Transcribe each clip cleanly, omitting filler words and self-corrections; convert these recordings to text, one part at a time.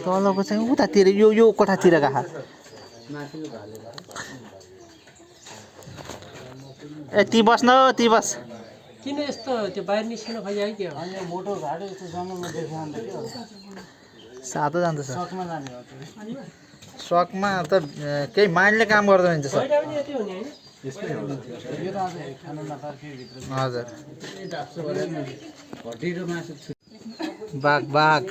तलको चाहिँ उतातिर यो कोठातिर गएको ए ती बस्न ती बस किन यस्तो त्यो बाहिर निस्किन खोज्यो कि अनि मोटो घाडो यस्तो जङ्गलमा देख्यो अन्त के हो सातो जान्छ सर सकमा जाने हो सकमा त केही माइन्डले काम गर्दैन नि सर पहिला पनि यति हुने हैन यस्तै हो यो त आज खानु नपार्के भित्र हजुर भट्टीको मासु बाघ बाघ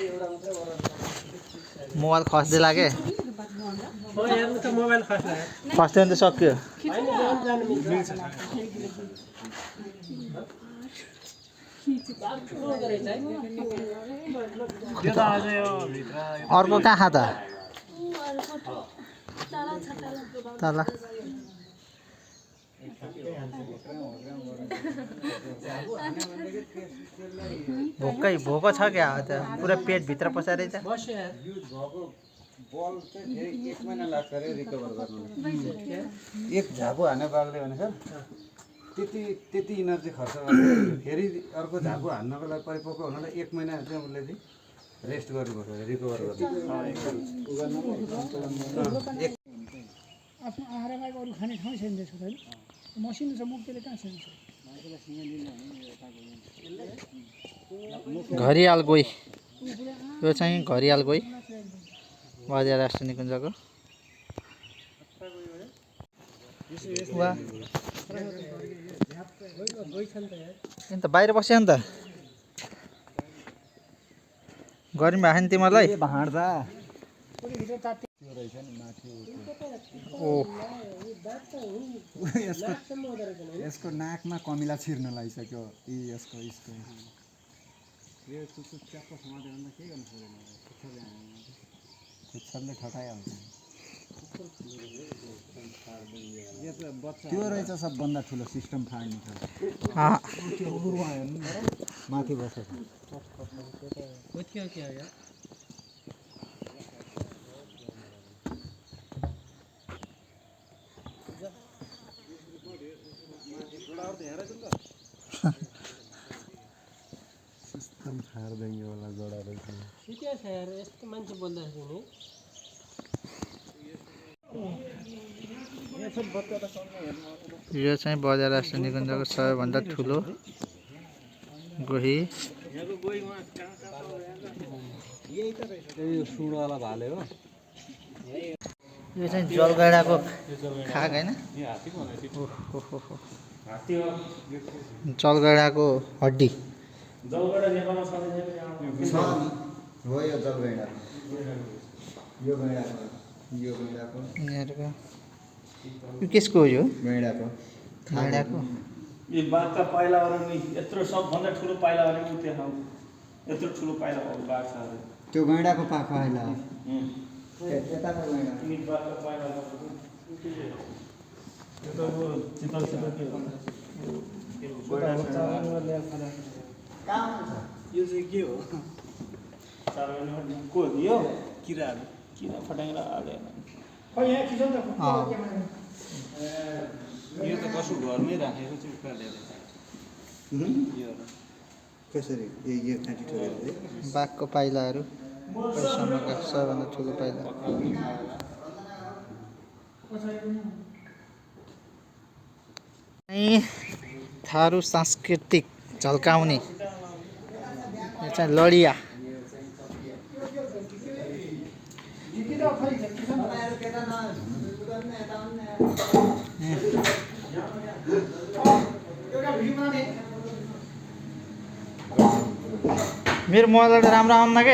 मोबाइल खस्दै लाग्यो हो हेर्नु त मोबाइल खस्ला खस्दै भने त सक्यो हैन जान जानु मिल्छ त्यो त आज यो भित्र अर्को कहाँ त तल भोको छ क्या त पुरा पेटभित्र पसाइरहेछ बस्यो यार बल चाहिँ फेरि 1 महिना लाग्छ रे रिकभर गर्नु एक झापु हाने बाघले भने सर त्यति इनर्जी खर्च गरेर फेरि अर्को झापु हान्नको लागि परिपक्व हुनलाई 1 महिना चाहिँ उसले चाहिँ रेस्ट गर्नुपर्छ रिकभर गर्नु आफ्नो आहारा बाहेक अरू खाने ठाउँ छैन त्यसको त मसिनो छ मुख त्यसले कहाँ छैन घरियाल गोही यो चाहिँ घरियाल गोही बजार राष्ट्रिय निकुञ्जको वा अन्त बाहिर बस्यो नि त गर्मी भएको नि तिमीहरूलाई भाँड्दा यसको नाकमा कमिला छिर्न लागिसक्यो यसको यो च्याप्पो समात्यो भने के गर्नु सक्दैन खुच्चरले ठटाइहाल्छ त्यो रहेछ सबभन्दा ठुलो सिस्टम फाड्ने माथि बसेको थियो के हो सिस्टम फाड्दैन होला जोडा रहेछ ठिकै छ यार यस्तो मान्छे बोल्दाखेरि यो चाहिँ बजार राष्ट्रिय निकुञ्जको सबैभन्दा ठुलो गोही सुडवाला भाले हो यो चाहिँ जलगैँडाको खाक होइन जलगैँडाको हड्डी हो यो जलगैँडा यो गैँडाको यिनीहरूको यो कसको हो यो गैँडाको गैँडाको यो बाघ त पाइला नि यत्रो सबभन्दा ठुलो पाइला भने उ त्यहाँ यत्रो ठुलो पाइला भएको बाघ छ त्यो गैँडाको पाखा होइन यताको गैँडा नि बाघ त पाइला यो त वो चितल के हो यो चाहिँ के हो चारवटा को यो किराहरू किरा फटाङ्ग्रा हाले यो त कसो घरमै राखेको चाहिँ उकालेर कसरी यो काटी ठोकेर बाघको पाइलाहरू अहिलेसम्मका सबैभन्दा ठुलो पाइला थारू सांस्कृतिक झल्काउने यो चाहिँ लडिया मेरो मोबाइल त राम्रो आउन के